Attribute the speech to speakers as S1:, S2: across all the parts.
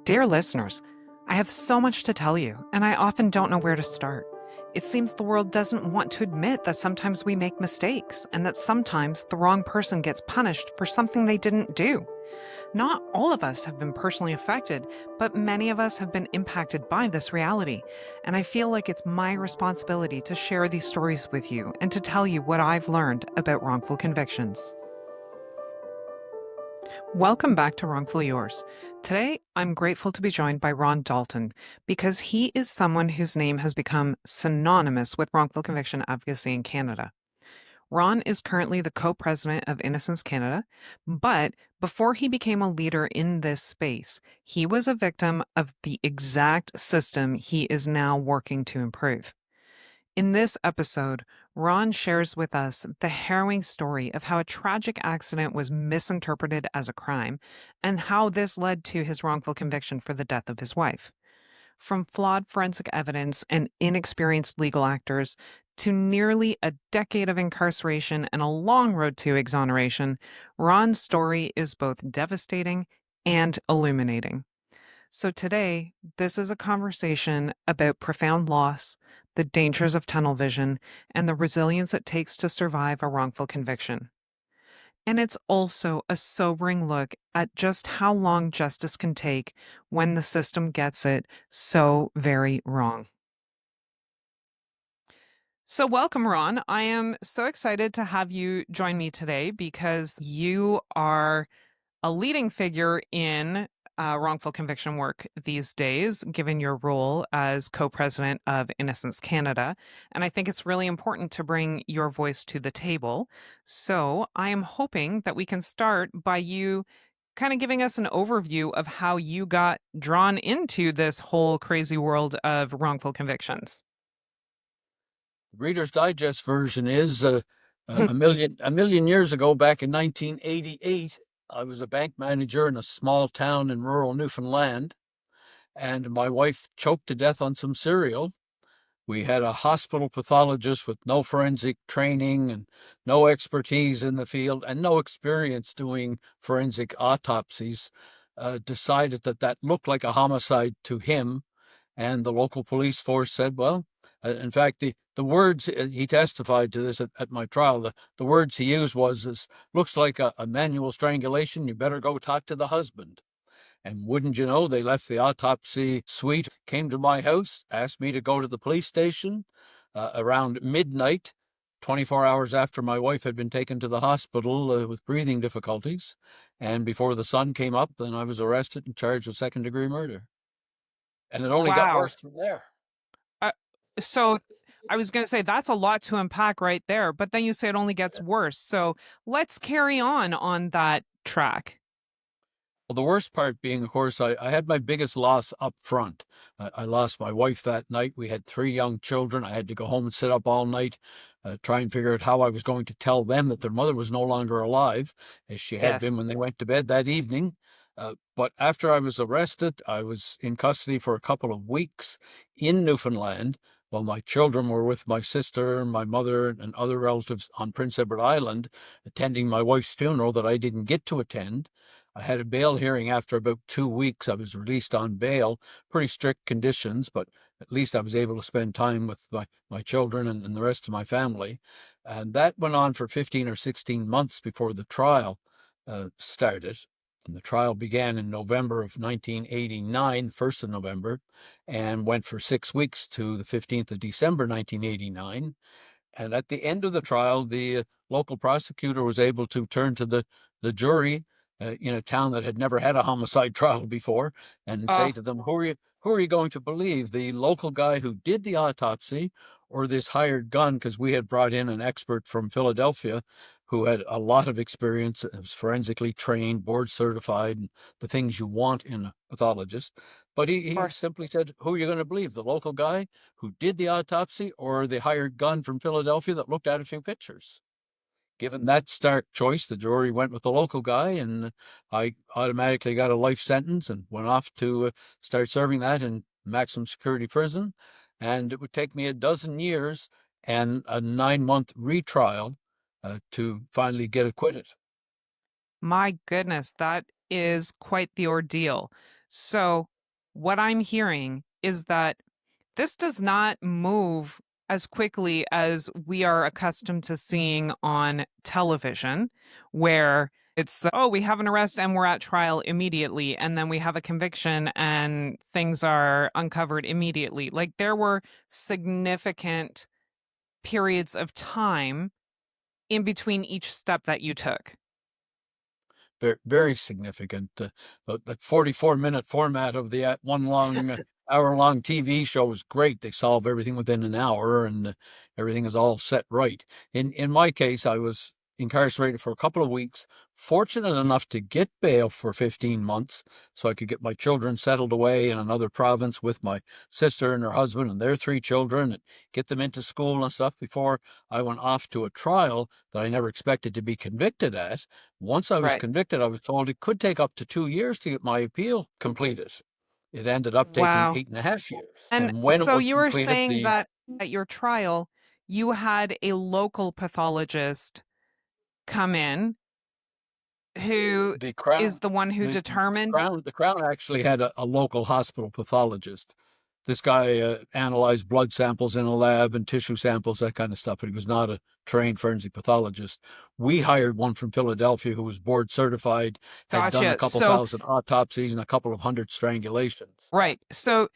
S1: Dear listeners, I have so much to tell you, and I often don't know where to start. It seems the world doesn't want to admit that sometimes we make mistakes and that sometimes the wrong person gets punished for something they didn't do. Not all of us have been personally affected, but many of us have been impacted by this reality. And I feel like it's my responsibility to share these stories with you and to tell you what I've learned about wrongful convictions. Welcome back to Wrongfully Yours. Today, I'm grateful to be joined by Ron Dalton because he is someone whose name has become synonymous with wrongful conviction advocacy in Canada. Ron is currently the co-president of Innocence Canada, but before he became a leader in this space, he was a victim of the exact system he is now working to improve. In this episode, Ron shares with us the harrowing story of how a tragic accident was misinterpreted as a crime and how this led to his wrongful conviction for the death of his wife. From flawed forensic evidence and inexperienced legal actors to nearly a decade of incarceration and a long road to exoneration, Ron's story is both devastating and illuminating. So today, this is a conversation about profound loss, the dangers of tunnel vision, and the resilience it takes to survive a wrongful conviction. And it's also a sobering look at just how long justice can take when the system gets it so very wrong. So, welcome, Ron. I am so excited to have you join me today because you are a leading figure in wrongful conviction work these days, given your role as co-president of Innocence Canada. And I think it's really important to bring your voice to the table. So I am hoping that we can start by you kind of giving us an overview of how you got drawn into this whole crazy world of wrongful convictions.
S2: Reader's Digest version is a million years ago, back in 1988. I was a bank manager in a small town in rural Newfoundland, and my wife choked to death on some cereal. We had a hospital pathologist with no forensic training and no expertise in the field and no experience doing forensic autopsies. Decided that that looked like a homicide to him, and the local police force said, well, in fact, the words he testified to this at my trial, the words he used was, looks like a manual strangulation. You better go talk to the husband. And wouldn't you know, they left the autopsy suite, came to my house, asked me to go to the police station around midnight, 24 hours after my wife had been taken to the hospital with breathing difficulties. And before the sun came up, then I was arrested and charged with second-degree murder. And it only got
S1: Wow.
S2: worse from there.
S1: Uh, so I was going to say that's a lot to unpack right there, but then you say it only gets worse. So let's carry on that track.
S2: Well, the worst part being, of course, I had my biggest loss up front. I lost my wife that night. We had three young children. I had to go home and sit up all night, try and figure out how I was going to tell them that their mother was no longer alive, as she had
S1: Yes.
S2: been when they went to bed that evening. But after I was arrested, I was in custody for a couple of weeks in Newfoundland while my children were with my sister, my mother, and other relatives on Prince Edward Island, attending my wife's funeral that I didn't get to attend. I had a bail hearing after about 2 weeks. I was released on bail, pretty strict conditions, but at least I was able to spend time with my children and the rest of my family. And that went on for 15 or 16 months before the trial started. And the trial began in November of 1989, 1st of November, and went for 6 weeks to the 15th of December, 1989. And at the end of the trial, the local prosecutor was able to turn to the jury in a town that had never had a homicide trial before and
S1: Uh,
S2: say to them, who are you going to believe, the local guy who did the autopsy or this hired gun? Because we had brought in an expert from Philadelphia who had a lot of experience, was forensically trained, board certified, and the things you want in a pathologist. But
S1: of
S2: he
S1: course.
S2: simply said, who are you going to believe, the local guy who did the autopsy or the hired gun from Philadelphia that looked at a few pictures? Given that stark choice, the jury went with the local guy, and I automatically got a life sentence and went off to start serving that in maximum security prison. And it would take me a dozen years and a 9-month retrial to finally get acquitted.
S1: My goodness, that is quite the ordeal. So what I'm hearing is that this does not move as quickly as we are accustomed to seeing on television, where it's, oh, we have an arrest and we're at trial immediately, and then we have a conviction and things are uncovered immediately. Like there were significant periods of time in between each step that you took.
S2: Very, very significant. The 44-minute format of the one long hour-long TV show is great. They solve everything within an hour, and everything is all set right. In my case, I was incarcerated for a couple of weeks, fortunate enough to get bail for 15 months so I could get my children settled away in another province with my sister and her husband and their 3 children, and get them into school and stuff before I went off to a trial that I never expected to be convicted at. Once I was
S1: Right.
S2: convicted, I was told it could take up to 2 years to get my appeal completed. It ended up taking
S1: Wow.
S2: 8.5 years.
S1: And
S2: And when it
S1: so
S2: was
S1: you were
S2: completed,
S1: saying that at your trial, you had a local pathologist come in who
S2: the
S1: is
S2: crown
S1: the one who
S2: the
S1: determined.
S2: the crown actually had a local hospital pathologist. This guy analyzed blood samples in a lab and tissue samples, that kind of stuff, but he was not a trained forensic pathologist. We hired one from Philadelphia who was board certified, had done a
S1: Gotcha.
S2: couple
S1: So,
S2: thousand autopsies and a couple of hundred strangulations.
S1: right. So,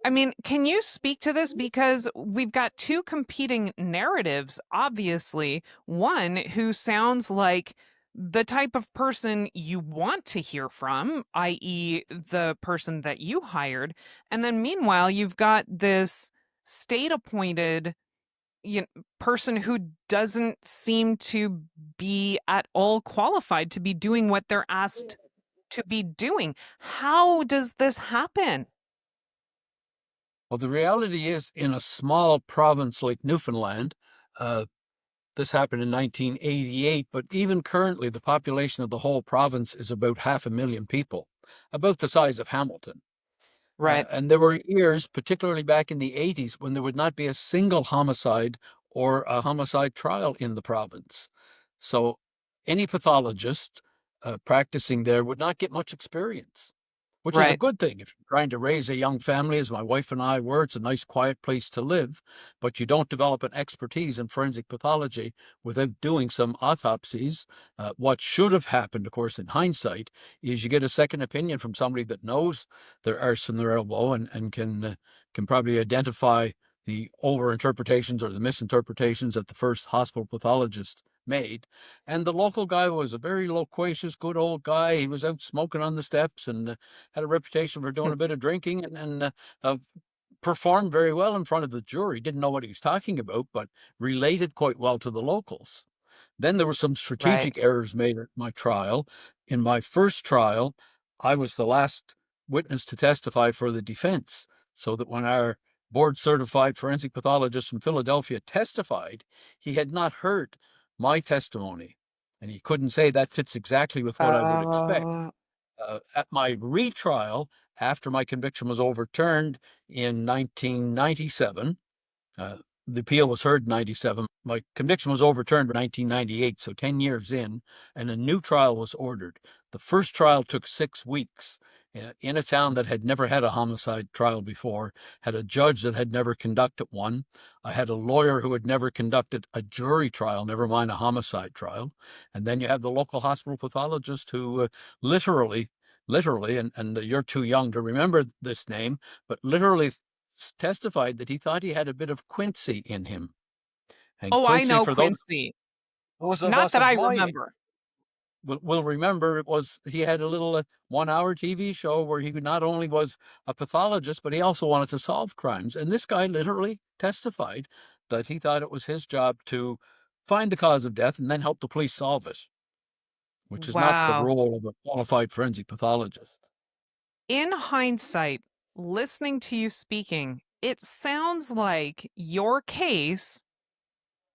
S1: I mean, can you speak to this? Because we've got two competing narratives, obviously. One who sounds like the type of person you want to hear from, i.e., the person that you hired. And then meanwhile, you've got this state appointed person who doesn't seem to be at all qualified to be doing what they're asked to be doing. How does this happen?
S2: Well, the reality is, in a small province like Newfoundland, uh, this happened in 1988, but even currently, the population of the whole province is about 500,000 people, about the size of Hamilton.
S1: Right,
S2: And there were years, particularly back in the 80s, when there would not be a single homicide or a homicide trial in the province. So any pathologist practicing there would not get much experience, which is a
S1: right.
S2: good thing. If you're trying to raise a young family, as my wife and I were, it's a nice, quiet place to live, but you don't develop an expertise in forensic pathology without doing some autopsies. What should have happened, of course, in hindsight, is you get a second opinion from somebody that knows their arse from their elbow, and can probably identify the overinterpretations or the misinterpretations that the first hospital pathologist made. And the local guy was a very loquacious, good old guy. He was out smoking on the steps, and had a reputation for doing a bit of drinking, and performed very well in front of the jury. Didn't know what he was talking about, but related quite well to the locals. Then there were some
S1: Right.
S2: strategic errors made at my trial. In my first trial, I was the last witness to testify for the defense, so that when our board certified forensic pathologist from Philadelphia testified, he had not heard my testimony. And he couldn't say that fits exactly with what I would expect.
S1: Uh,
S2: At my retrial, after my conviction was overturned in 1997, uh, the appeal was heard in 97. My conviction was overturned in 1998, so 10 years in, and a new trial was ordered. The first trial took 6 weeks in a town that had never had a homicide trial before, had a judge that had never conducted one. I had a lawyer who had never conducted a jury trial, never mind a homicide trial. And then you have the local hospital pathologist who literally, and you're too young to remember this name, but literally testified that he thought he had a bit of Quincy in him. And
S1: oh, I
S2: Quincy,
S1: know
S2: for
S1: Quincy.
S2: those of
S1: Not
S2: us
S1: that
S2: of
S1: I
S2: my age,
S1: remember.
S2: will remember, it was he had a little 1 hour TV show where he not only was a pathologist, but he also wanted to solve crimes. And this guy literally testified that he thought it was his job to find the cause of death and then help the police solve it, which is not the
S1: Wow.
S2: role of a qualified forensic pathologist.
S1: In hindsight, listening to you speaking, it sounds like your case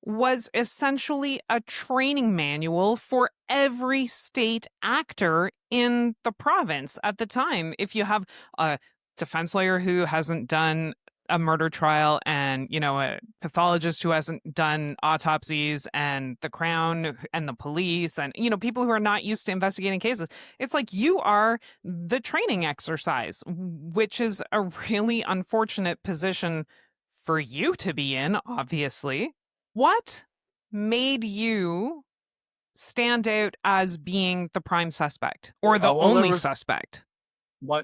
S1: was essentially a training manual for every state actor in the province at the time. If you have a defense lawyer who hasn't done a murder trial and, a pathologist who hasn't done autopsies and the Crown and the police and, people who are not used to investigating cases. It's like you are the training exercise, which is a really unfortunate position for you to be in, obviously. What made you stand out as being the prime suspect or the
S2: Well, there
S1: only
S2: was
S1: suspect?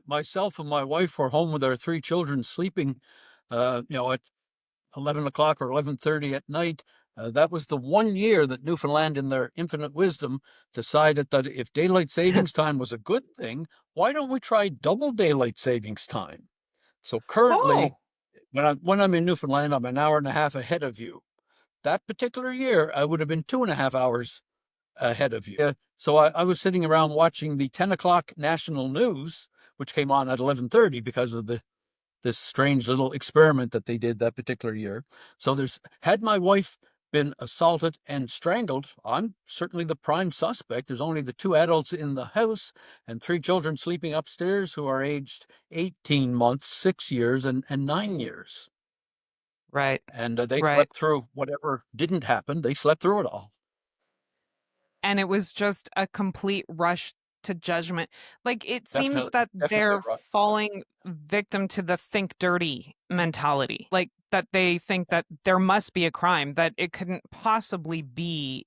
S2: myself and my wife were home with our three children sleeping, at 11 o'clock or 11:30 at night. That was the one year that Newfoundland, in their infinite wisdom, decided that if daylight savings time was a good thing, why don't we try double daylight savings time? So currently,
S1: Oh,
S2: when I'm in Newfoundland, I'm an hour and a half ahead of you. That particular year, I would have been 2.5 hours ahead of you. So I was sitting around watching the 10 o'clock national news, which came on at 11:30 because of this strange little experiment that they did that particular year. So had my wife been assaulted and strangled, I'm certainly the prime suspect. There's only the two adults in the house and three children sleeping upstairs who are aged 18 months, 6 years, and 9 years.
S1: right,
S2: And they
S1: right.
S2: slept through whatever didn't happen. They slept through it all.
S1: And it was just a complete rush to judgment. Like it seems
S2: Definitely,
S1: that
S2: definitely
S1: they're
S2: right.
S1: falling victim to the think dirty mentality. Like that they think that there must be a crime, that it couldn't possibly be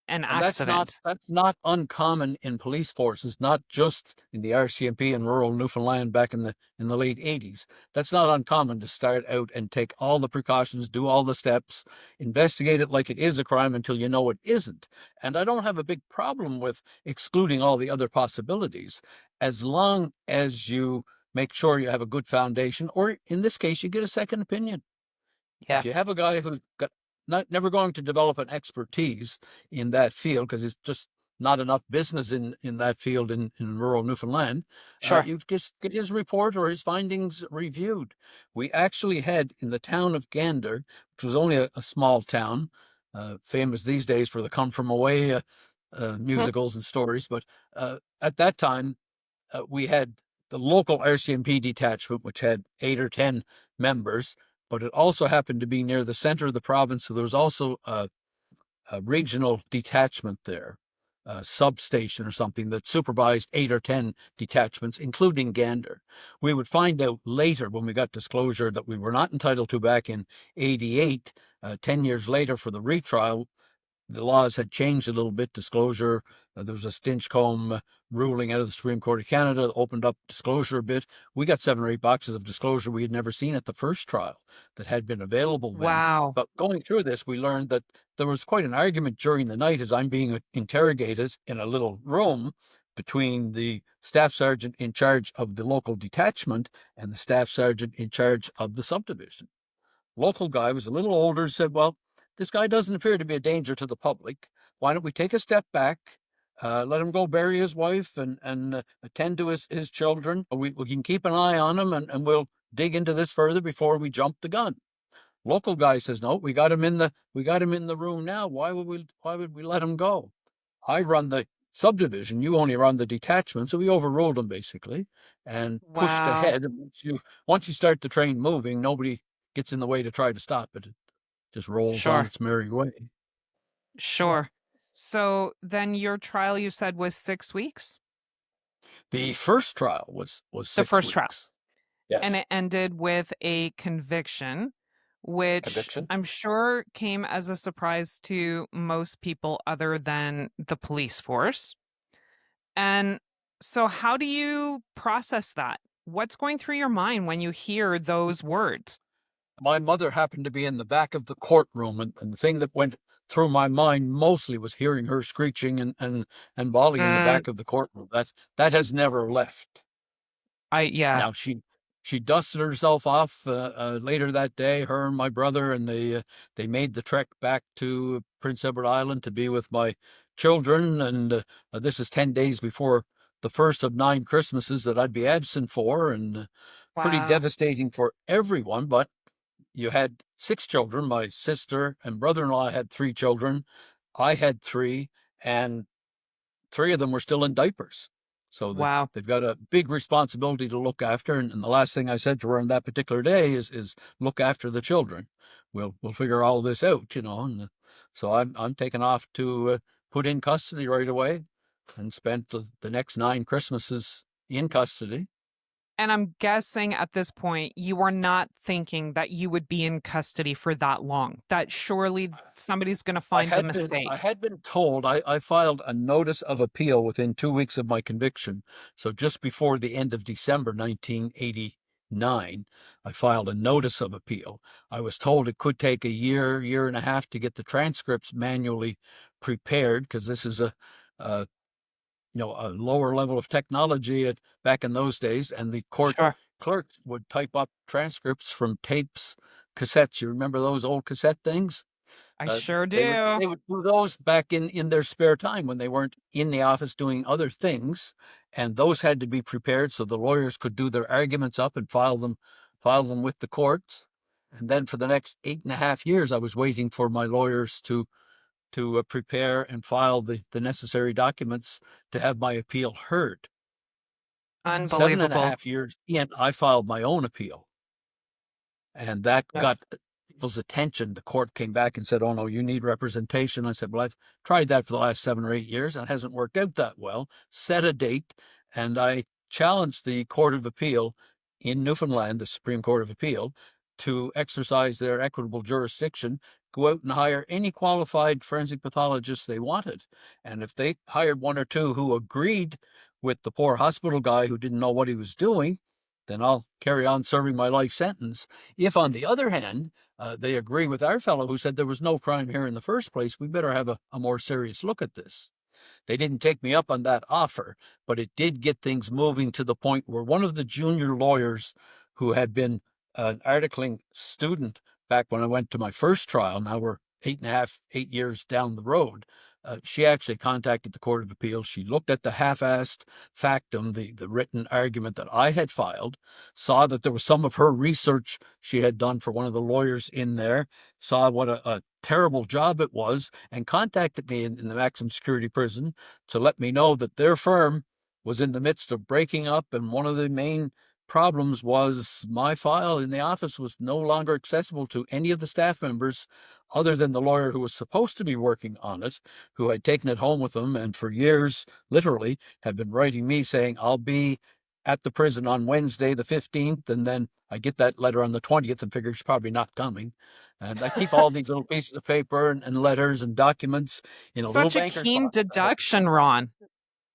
S1: an
S2: And
S1: accident.
S2: that's not uncommon in police forces, not just in the RCMP in rural Newfoundland back in the late 80s. That's not uncommon to start out and take all the precautions, do all the steps, investigate it like it is a crime until you know it isn't. And I don't have a big problem with excluding all the other possibilities, as long as you make sure you have a good foundation, or in this case, you get a second opinion.
S1: Yeah,
S2: If you have a guy who's got never going to develop an expertise in that field because it's just not enough business in that field in rural Newfoundland,
S1: sure.
S2: you just get his report or his findings reviewed. We actually had in the town of Gander, which was only a small town, famous these days for the Come From Away musicals and stories, but at that time we had the local RCMP detachment, which had 8 or 10 members, but it also happened to be near the center of the province. So there was also a regional detachment there, a substation or something that supervised 8 or 10 detachments, including Gander. We would find out later when we got disclosure that we were not entitled to back in 88, 10 years later for the retrial. The laws had changed a little bit. Disclosure, there was a Stinchcombe ruling out of the Supreme Court of Canada that opened up disclosure a bit. We got 7 or 8 boxes of disclosure we had never seen at the first trial that had been available then.
S1: Wow.
S2: But going through this, we learned that there was quite an argument during the night as I'm being interrogated in a little room between the staff sergeant in charge of the local detachment and the staff sergeant in charge of the subdivision. Local guy was a little older, said, well, this guy doesn't appear to be a danger to the public. Why don't we take a step back, let him go bury his wife and attend to his children. We can keep an eye on him and we'll dig into this further before we jump the gun. Local guy says, no, we got him in the room now. Why would we let him go? I run the subdivision, you only run the detachment. So we overruled him basically and pushed
S1: Wow.
S2: ahead. Once you start the train moving, nobody gets in the way to try to stop it. It just rolls on
S1: Sure.
S2: its merry way.
S1: Sure. So then your trial you said was 6 weeks?
S2: The first trial was
S1: The
S2: six
S1: first trial.
S2: weeks.
S1: And
S2: Yes.
S1: it ended with a conviction, which
S2: Conviction.
S1: I'm sure came as a surprise to most people other than the police force. And so, how do you process that? What's going through your mind when you hear those words?
S2: My mother happened to be in the back of the courtroom, and the thing that went through my mind mostly was hearing her screeching and bawling in the
S1: Mm,
S2: back of the courtroom. That has never left.
S1: yeah.
S2: Now she dusted herself off later that day, her and my brother, and they made the trek back to Prince Edward Island to be with my children. And this is 10 days before the first of 9 Christmases that I'd be absent for, and pretty
S1: Wow.
S2: devastating for everyone. But you had 6 children. My sister and brother-in-law had 3 children. I had three, and 3 of them were still in diapers. So
S1: Wow.
S2: they've got a big responsibility to look after. And the last thing I said to her on that particular day is look after the children. We'll figure all this out, And so I'm taking off to put in custody right away, and spent the next 9 Christmases in custody.
S1: And I'm guessing at this point, you were not thinking that you would be in custody for that long, that surely somebody's going to find the
S2: I
S1: mistake.
S2: had been told I filed a notice of appeal within 2 weeks of my conviction. So just before the end of December 1989, I filed a notice of appeal. I was told it could take a year and a half to get the transcripts manually prepared, because this is a a lower level of technology back in those days, and the court
S1: Sure.
S2: clerks would type up transcripts from tapes, cassettes. You remember those old cassette things?
S1: I
S2: Uh,
S1: sure
S2: they would
S1: do.
S2: they would do those back in their spare time when they weren't in the office doing other things, and those had to be prepared so the lawyers could do their arguments up and file them with the courts. And then for the next 8.5 years, I was waiting for my lawyers to prepare and file the necessary documents to have my appeal heard. Seven and a
S1: Unbelievable.
S2: half years in, I filed my own appeal, and that
S1: Yeah.
S2: got people's attention. The court came back and said, "Oh no, you need representation." I said, "Well, I've tried that for the last 7 or 8 years, and it hasn't worked out that well." Set a date, and I challenged the Court of Appeal in Newfoundland, the Supreme Court of Appeal, to exercise their equitable jurisdiction, go out and hire any qualified forensic pathologist they wanted. And if they hired one or two who agreed with the poor hospital guy who didn't know what he was doing, then I'll carry on serving my life sentence. If, on the other hand, they agree with our fellow who said there was no crime here in the first place, we better have a more serious look at this. They didn't take me up on that offer, but it did get things moving to the point where one of the junior lawyers who had been an articling student back when I went to my first trial, now we're 8.5, 8 years down the road, she actually contacted the Court of Appeal. She looked at the half-assed factum, the written argument that I had filed, saw that there was some of her research she had done for one of the lawyers in there, saw what a terrible job it was, and contacted me in the maximum security prison to let me know that their firm was in the midst of breaking up, and one of the main problems was my file in the office was no longer accessible to any of the staff members other than the lawyer who was supposed to be working on it, who had taken it home with them and for years, literally, had been writing me saying, "I'll be at the prison on Wednesday, the 15th. And then I get that letter on the 20th and figure she's probably not coming. And I keep all these little pieces of paper and letters and documents in a little
S1: Such a
S2: banker's
S1: keen
S2: box.
S1: deduction, Ron.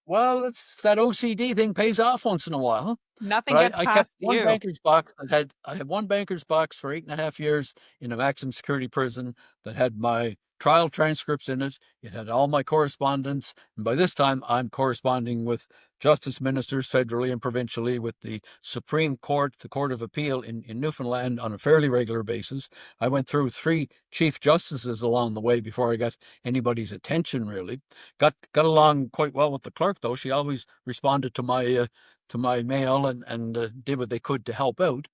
S2: Well, it's that OCD thing pays off once in a while.
S1: Nothing
S2: But
S1: gets
S2: I kept
S1: past
S2: one
S1: you.
S2: banker's box that had I had one banker's box for 8.5 years in a maximum security prison that had my trial transcripts in it. It had all my correspondence. And by this time I'm corresponding with justice ministers federally and provincially, with the Supreme Court, the Court of Appeal in Newfoundland on a fairly regular basis. I went through 3 chief justices along the way before I got anybody's attention, really. Got along quite well with the clerk, though. She always responded to my mail and did what they could to help out.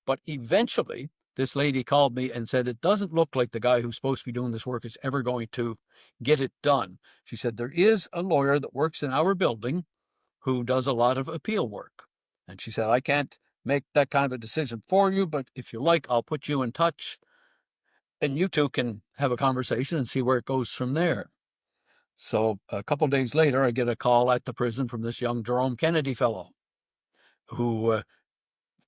S2: But eventually, this lady called me and said, "It doesn't look like the guy who's supposed to be doing this work is ever going to get it done." She said, "There is a lawyer that works in our building who does a lot of appeal work." And she said, "I can't make that kind of a decision for you, but if you like, I'll put you in touch and you two can have a conversation and see where it goes from there." So a couple of days later, I get a call at the prison from this young Jerome Kennedy fellow who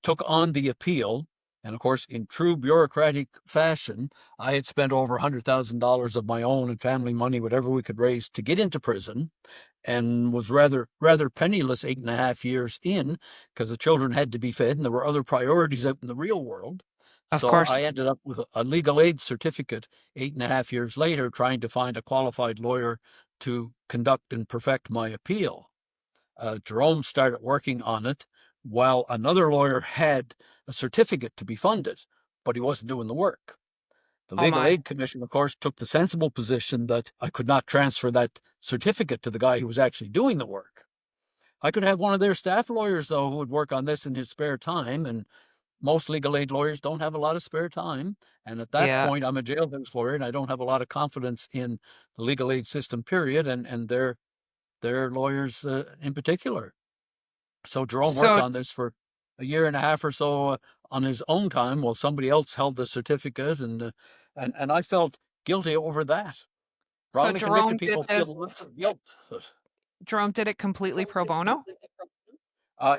S2: took on the appeal. And of course, in true bureaucratic fashion, I had spent over $100,000 of my own and family money, whatever we could raise, to get into prison, and was rather penniless 8.5 years in, because the children had to be fed and there were other priorities out in the real world.
S1: Of
S2: So
S1: course.
S2: I ended up with a legal aid certificate 8.5 years later, trying to find a qualified lawyer to conduct and perfect my appeal. Jerome started working on it while another lawyer had a certificate to be funded, but he wasn't doing the work. The
S1: Oh
S2: Legal
S1: my.
S2: Aid Commission, of course, took the sensible position that I could not transfer that certificate to the guy who was actually doing the work. I could have one of their staff lawyers, though, who would work on this in his spare time, and most legal aid lawyers don't have a lot of spare time. And at that
S1: Yeah.
S2: point, I'm a jailhouse lawyer, and I don't have a lot of confidence in the legal aid system, period, and their their lawyers in particular. So Jerome worked
S1: So
S2: on this for a year and a half or so on his own time while somebody else held the certificate, and I felt guilty over that.
S1: so
S2: Wrongly convicted
S1: Jerome did
S2: people feel
S1: this
S2: lots of guilt.
S1: Jerome did it completely pro bono?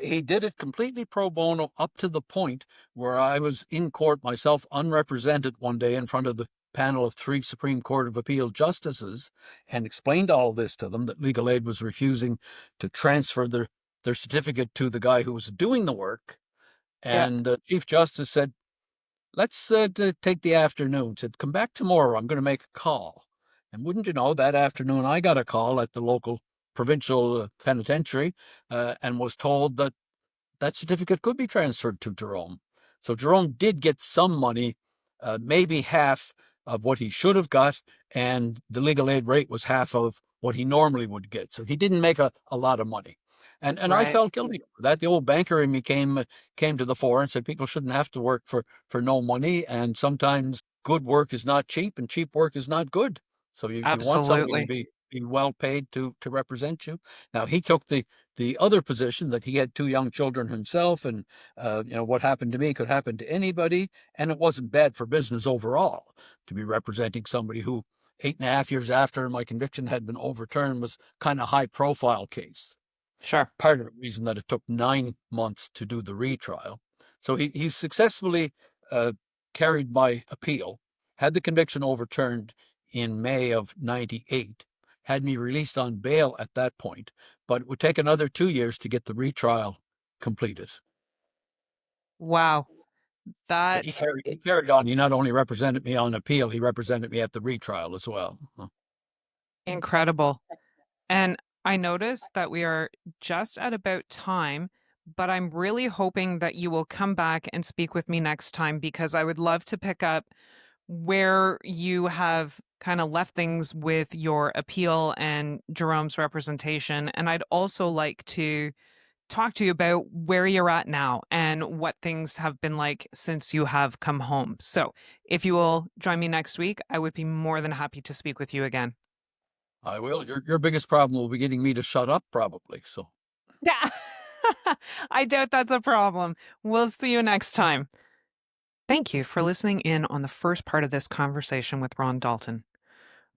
S2: He did it completely pro bono up to the point where I was in court myself, unrepresented, one day in front of the panel of 3 Supreme Court of Appeal justices, and explained all this to them, that legal aid was refusing to transfer their certificate to the guy who was doing the work.
S1: Yeah.
S2: And Chief Justice said, let's take the afternoon. Said, come back tomorrow. I'm going to make a call. And wouldn't you know, that afternoon I got a call at the local provincial penitentiary and was told that that certificate could be transferred to Jerome. So Jerome did get some money, maybe half of what he should have got, and the legal aid rate was half of what he normally would get. So he didn't make a lot of money. And I
S1: Right.
S2: felt guilty for that. The old banker in me came to the fore and said people shouldn't have to work for no money, and sometimes good work is not cheap and cheap work is not good. So you want somebody to
S1: Absolutely.
S2: be well paid to represent you. Now he took the other position that he had 2 young children himself, and what happened to me could happen to anybody, and it wasn't bad for business overall to be representing somebody who 8.5 years after my conviction had been overturned was kind of high profile case.
S1: Sure.
S2: Part of the reason that it took 9 months to do the retrial. So he successfully carried my appeal, had the conviction overturned in May of 98, had me released on bail at that point, but it would take another 2 years to get the retrial completed.
S1: Wow.
S2: But
S1: That
S2: he carried on. He not only represented me on appeal, he represented me at the retrial as well.
S1: incredible. And I noticed that we are just at about time, but I'm really hoping that you will come back and speak with me next time because I would love to pick up where you have kind of left things with your appeal and Jerome's representation. And I'd also like to talk to you about where you're at now and what things have been like since you have come home. So if you will join me next week, I would be more than happy to speak with you again.
S2: I will. Your biggest problem will be getting me to shut up, probably. So
S1: Yeah. I doubt that's a problem. We'll see you next time. Thank you for listening in on the first part of this conversation with Ron Dalton.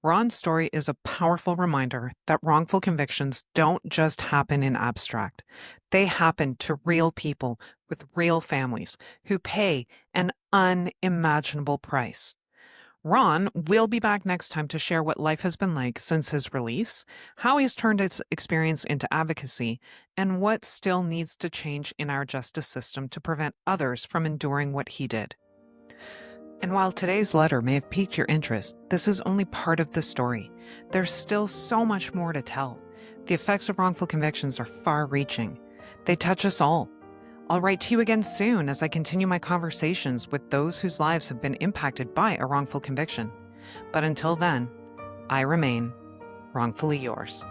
S1: Ron's story is a powerful reminder that wrongful convictions don't just happen in abstract. They happen to real people with real families who pay an unimaginable price. Ron will be back next time to share what life has been like since his release, how he's turned his experience into advocacy, and what still needs to change in our justice system to prevent others from enduring what he did. And while today's letter may have piqued your interest, this is only part of the story. There's still so much more to tell. The effects of wrongful convictions are far-reaching. They touch us all. I'll write to you again soon as I continue my conversations with those whose lives have been impacted by a wrongful conviction. But until then, I remain wrongfully yours.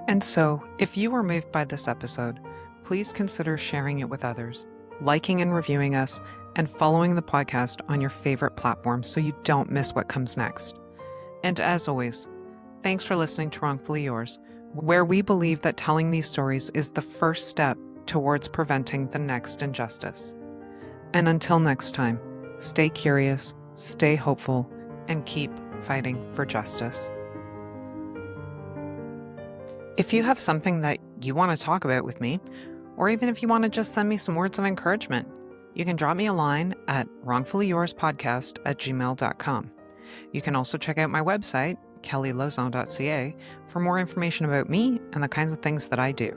S1: And so, if you were moved by this episode, please consider sharing it with others, liking and reviewing us, and following the podcast on your favorite platform so you don't miss what comes next. And as always, thanks for listening to Wrongfully Yours, where we believe that telling these stories is the first step towards preventing the next injustice. And until next time, stay curious, stay hopeful, and keep fighting for justice. If you have something that you want to talk about with me, or even if you want to just send me some words of encouragement, you can drop me a line at wrongfullyyourspodcast@gmail.com. You can also check out my website, kellylozon.ca, for more information about me and the kinds of things that I do.